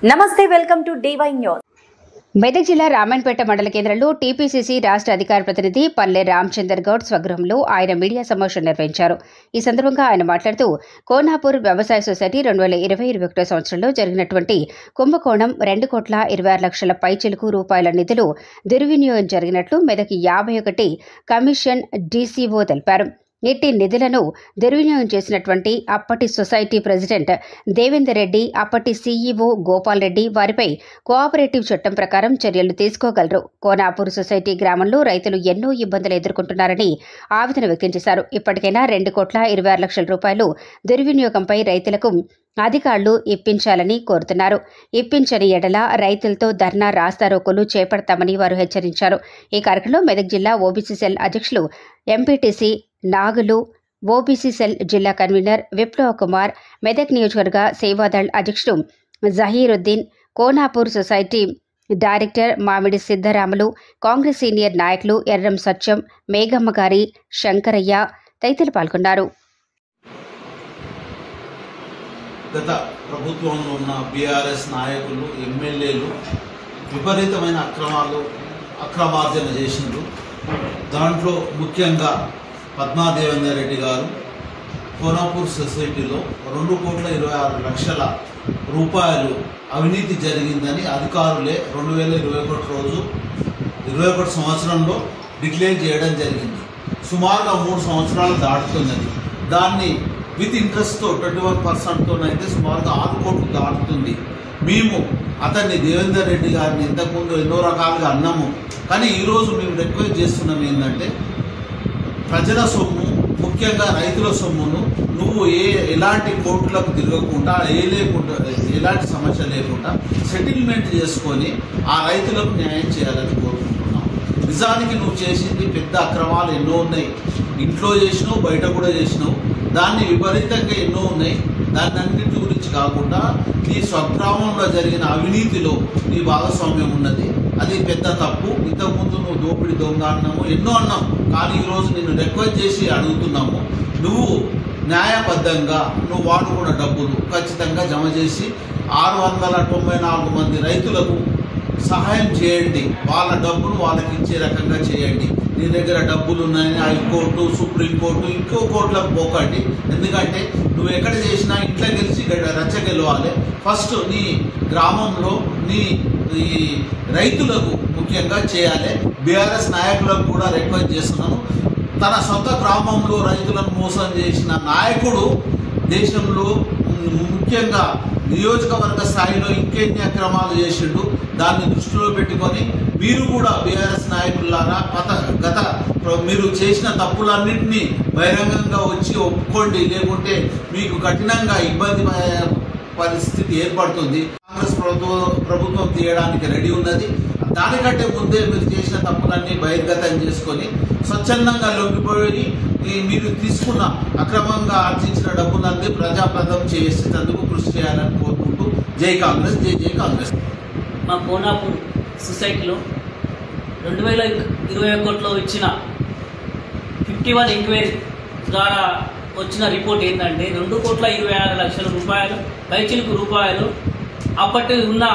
నమస్తే, welcome to DY news. Medak జిల్లా రామన్పేట మండల కేంద్రంలో టీపీసీసీ రాష్ట్ర అధికార ప్రతినిధి పల్లె రామచందర్ గౌడ్ స్వగృహంలో ఆయన మీడియా సమావేశం నిర్వహించారు. ఈ సందర్భంగా ఆయన మాట్లాడుతూ కోనాపూర్ వ్యవసాయ సొసైటీ 2020-21 సంవత్సరంలో జరిగినటువంటి కుంభకోణం 2,26,00,000 పైచిలుకు రూపాయల నిధులు దుర్వినియోగం జరిగినట్లు మెదక్ 51 కమిషన్ డీసీఓ తెలిపారు. ఇట్టి నిధులను దుర్వినియోగం చేసినటువంటి అప్పటి సొసైటీ ప్రెసిడెంట్ దేవేందర్ రెడ్డి, అప్పటి సీఈఓ గోపాల్ రెడ్డి వారిపై కోఆపరేటివ్ చట్టం ప్రకారం చర్యలు తీసుకోగలరు. కోనాపూర్ సొసైటీ గ్రామంలో రైతులు ఎన్నో ఇబ్బందులు ఎదుర్కొంటున్నారని ఆవేదన వ్యక్తం చేశారు. ఇప్పటికైనా 2,26,00,000 రూపాయలు దుర్వినియోగంపై రైతులకు అధికారులు ఇప్పించాలని కోరుతున్నారు. ఇప్పించని ఎడల రైతులతో ధర్నా రాస్తారోకోలు చేపడతామని వారు హెచ్చరించారు. ఈ కార్యక్రమంలో మెదక్ జిల్లా ఓబీసీ సెల్ అధ్యక్షులు ఎంపీటీసీ నాగులు, ఓబీసీ సెల్ జిల్లా కన్వీనర్ విప్లవ కుమార్, మెదక్ నియోజకవర్గ సేవాదళ్ అధ్యక్షుడు జహీరుద్దీన్, కోనాపూర్ సొసైటీ డైరెక్టర్ మామిడి సిద్ధరాములు, కాంగ్రెస్ సీనియర్ నాయకులు ఎర్రం సత్యం, మేఘమ్మగారి, శంకరయ్య తదితరులు పాల్గొన్నారు. గత ప్రభుత్వంలో ఉన్న బీఆర్ఎస్ నాయకులు, ఎమ్మెల్యేలు విపరీతమైన అక్రమార్జన చేసిండ్రు. దాంట్లో ముఖ్యంగా పద్మాదేవేందర్ రెడ్డి గారు కోనాపూర్ సొసైటీలో 2,26,00,000 రూపాయలు అవినీతి జరిగిందని అధికారులే 2021 సంవత్సరంలో డిక్లేర్ చేయడం జరిగింది. సుమారుగా 3 సంవత్సరాలు దాటుతున్నది. దాన్ని విత్ ఇంట్రెస్ట్తో 21%తోనైతే సుమారుగా 6 కోట్లు దాటుతుంది. మేము అతన్ని దేవేందర్ రెడ్డి గారిని ఇంతకుముందు ఎన్నో రకాలుగా అన్నాము. కానీ ఈరోజు మేము రిక్వెస్ట్ చేస్తున్నాం ఏంటంటే, ప్రజల సొమ్ము, ముఖ్యంగా రైతుల సొమ్మును నువ్వు ఎలాంటి కోర్టులకు తిరగకుండా, ఎలాంటి సమస్య లేకుండా సెటిల్మెంట్ చేసుకొని ఆ రైతులకు న్యాయం చేయాలని కోరుకుంటున్నాం. నిజానికి నువ్వు చేసింది పెద్ద అక్రమాలు ఎన్నో ఉన్నాయి. ఇంట్లో చేసినావు, బయట కూడా చేసినావు. దాన్ని విపరీతంగా ఎన్నో ఉన్నాయి. దాన్ని అన్నింటి గురించి కాకుండా నీ స్వగ్రామంలో జరిగిన అవినీతిలో నీ భాగస్వామ్యం ఉన్నది. అది పెద్ద తప్పు. ఇంతకుముందు నువ్వు దోపిడి, దొంగ అన్నాము, ఎన్నో అన్నాం. కానీ ఈరోజు నిన్ను రిక్వెస్ట్ చేసి అడుగుతున్నాము, నువ్వు న్యాయబద్ధంగా నువ్వు వాడుకున్న డబ్బులు ఖచ్చితంగా జమ చేసి 694 మంది రైతులకు సహాయం చేయండి. వాళ్ళ డబ్బులు వాళ్ళకి ఇచ్చే రకంగా చేయండి. నీ దగ్గర డబ్బులు ఉన్నాయని హైకోర్టు, సుప్రీంకోర్టు, ఇంకో కోర్టులకు పోకండి. ఎందుకంటే నువ్వు ఎక్కడ చేసినా ఇంట్లో గెలిచి రచ్చ గెలవాలి. ఫస్ట్ నీ గ్రామంలో నీ ఈ రైతులకు ముఖ్యంగా చేయాలి. బీఆర్ఎస్ నాయకులకు కూడా రిక్వెస్ట్ చేస్తున్నాను, తన సొంత గ్రామంలో రైతులను మోసం చేసిన నాయకుడు దేశంలో ముఖ్యంగా నియోజకవర్గ స్థాయిలో ఇంకెన్ని అక్రమాలు చేసిండు. దాన్ని దృష్టిలో పెట్టుకొని మీరు కూడా బీఆర్ఎస్ నాయకులారా గత మీరు చేసిన తప్పులన్నింటినీ బహిరంగంగా వచ్చి ఒప్పుకోండి. లేకుంటే మీకు కఠినంగా ఇబ్బంది పరిస్థితి ఏర్పడుతుంది. కాంగ్రెస్ ప్రభుత్వం తీయడానికి రెడీ ఉన్నది. దానికంటే ముందే మీరు చేసిన తప్పులన్నీ బహిర్గతం చేసుకొని స్వచ్ఛందంగా లొంగిపోయి మీరు తీసుకున్న అక్రమంగా ఆర్జించిన డబ్బులన్నీ ప్రజాప్రదం చేసేందుకు కృషి చేయాలని కోరుకుంటూ జై కాంగ్రెస్, జై జై కాంగ్రెస్. మా కోనాపూర్ సొసైటీలో 2021లో ఇచ్చిన 51 ఎంక్వైరీ ద్వారా వచ్చిన రిపోర్ట్ ఏంటంటే 2,26,00,000 రూపాయలు పైచిలుకు రూపాయలు అప్పటి ఉన్న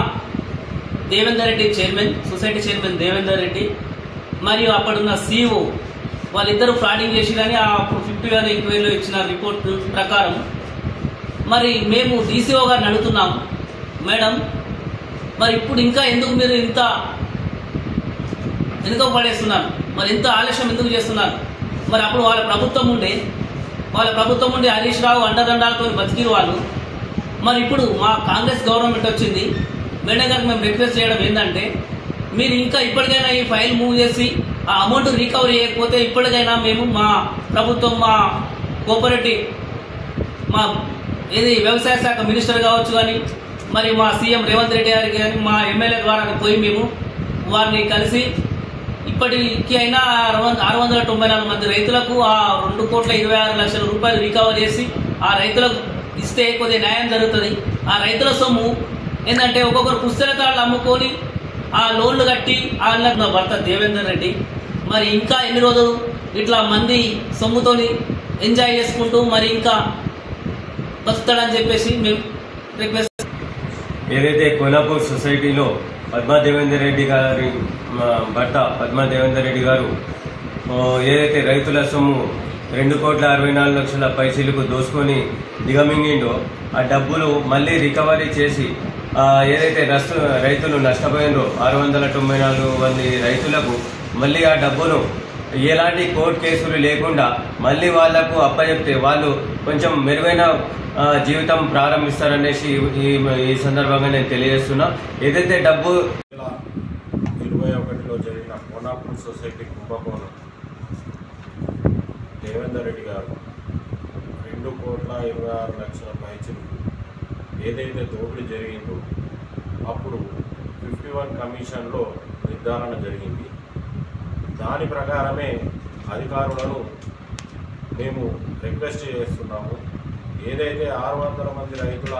Devender Reddy chairman, society chairman Devender Reddy మరియు అప్పుడున్న సీఈఓ వాళ్ళిద్దరూ ఫ్రాడింగ్ చేసిరని అప్పుడు 51 ఎంక్వైరీలో ఇచ్చిన రిపోర్ట్ ప్రకారం మరి మేము డీసీఓ గారిని అడుగుతున్నాము, మేడం మరి ఇప్పుడు ఇంకా ఎందుకు మీరు ఇంత వెనుక పడేస్తున్నారు, మరి ఇంత ఆలస్యం ఎందుకు చేస్తున్నారు? మరి అప్పుడు వాళ్ళ ప్రభుత్వం ఉండే హరీష్ రావు అండదండాలతో బతికిరు వాళ్ళు. మరి ఇప్పుడు మా కాంగ్రెస్ గవర్నమెంట్ వచ్చింది. మేడం గారికి మేము రిక్వెస్ట్ చేయడం ఏంటంటే, మీరు ఇంకా ఇప్పటికైనా ఈ ఫైల్ మూవ్ చేసి ఆ అమౌంట్ రికవరీ చేయకపోతే ఇప్పటికైనా మేము మా ప్రభుత్వం, మా కోఆపరేటివ్, మా వ్యవసాయ శాఖ మినిస్టర్ కావచ్చు కానీ, మరి మా సీఎం రేవంత్ రెడ్డి గారికి కానీ, మా ఎమ్మెల్యే ద్వారా పోయి మేము వారిని కలిసి ఇప్పటికీ అయినా 694 మంది రైతులకు ఆ 2,26,00,000 రూపాయలు రికవర్ చేసి ఆ రైతులకు ఇస్తే కొద్దిగా న్యాయం జరుగుతుంది. ఆ రైతుల సొమ్ము ఏంటంటే ఒక్కొక్కరు పుస్తకాలు అమ్ముకొని ఆ లోన్లు కట్టి వాళ్ళ భర్త దేవేందర్ రెడ్డి మరి ఇంకా ఎన్ని రోజులు ఇట్లా మంది సొమ్ముతోని ఎంజాయ్ చేసుకుంటూ మరి ఇంకా బతుకుతాడని చెప్పేసి మేము రిక్వెస్ట్ ఏదైతే కోనాపూర్ సొసైటీలో పద్మా దేవేందర్ రెడ్డి గారి భర్త పద్మా దేవేందర్ రెడ్డి గారు ఏదైతే రైతుల సొమ్ము 2,64,00,000 పైసలకు దోసుకొని దిగమింగిండో ఆ డబ్బులు మళ్ళీ రికవరీ చేసి ఏదైతే రైతులు నష్టపోయినరో 694 మంది రైతులకు మళ్ళీ ఆ డబ్బును ఎలాంటి కోర్టు కేసులు లేకుండా మళ్ళీ వాళ్లకు అప్పచెప్తే వాళ్ళు కొంచెం మెరుగైన జీవితం ప్రారంభిస్తారనేసి ఈ సందర్భంగా నేను తెలియజేస్తున్నా. ఏదైతే డబ్బు 2021లో జరిగిన కోనాపూర్ సొసైటీ కుంభకోణం దేవేందర్ రెడ్డి గారు 2,26,00,000 పైచలు ఏదైతే దోపిడీ జరిగిందో అప్పుడు 51 కమిషన్లో నిర్ధారణ జరిగింది. దాని ప్రకారమే అధికారులను మేము రిక్వెస్ట్ చేస్తున్నాము. ఏదైతే 600 మంది రైతుల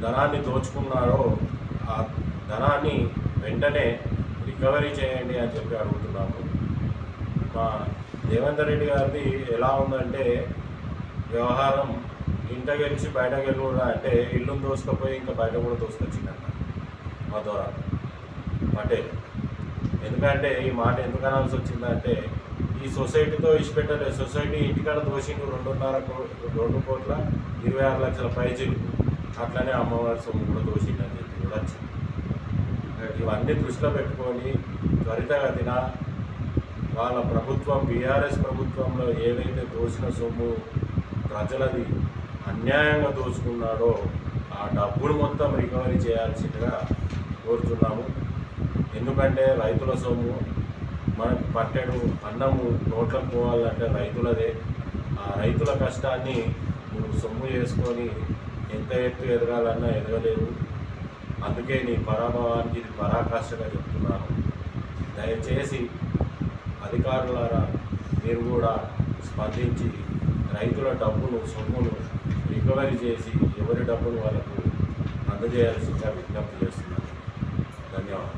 ధనాన్ని దోచుకున్నారో ఆ ధనాన్ని వెంటనే రికవరీ చేయండి అని చెప్పి అడుగుతున్నాము. మా దేవేందర్ రెడ్డి గారిది ఎలా ఉందంటే వ్యవహారం ఇంట గెలిచి బయట గెలుడా అంటే ఇల్లును దోసుకపోయి ఇంకా బయట కూడా దోసుకొచ్చిందంట మా ద్వారా పటేల్. ఎందుకంటే ఈ మాట ఎందుకు అనాల్సి వచ్చిందంటే ఈ సొసైటీతో ఇచ్చిపెట్టలేదు. సొసైటీ ఇంటికాడ దోషిండు 2,26,26,00,000 పైచీలు. అట్లనే అమ్మవారి సొమ్ము కూడా దోషిండని చెప్పి కూడా వచ్చింది. ఇవన్నీ దృష్టిలో పెట్టుకొని త్వరితగతిన వాళ్ళ ప్రభుత్వం బీఆర్ఎస్ ప్రభుత్వంలో ఏదైతే దోచిన సొమ్ము ప్రజలది అన్యాయంగా దోచుకున్నాడో ఆ డబ్బును మొత్తం రికవరీ చేయాల్సిందిగా కోరుతున్నాము. ఎందుకంటే రైతుల సొమ్ము మనకు పట్టెడు అన్నము నోట్లకు పోవాలంటే రైతులదే. ఆ రైతుల కష్టాన్ని నువ్వు సొమ్ము చేసుకొని ఎంత ఎత్తు ఎదగాలన్నా ఎదగలేవు. అందుకే నీ పరాభవానికి ఇది పరాకాష్ఠగా చెప్తున్నాను. దయచేసి అధికారులారా మీరు కూడా స్పందించి రైతుల డబ్బును సొమ్మును రికవరీ చేసి ఎవరి డబ్బును వాళ్ళకు అందజేయాల్సిందిగా విజ్ఞప్తి చేస్తున్నాను. ధన్యవాదాలు.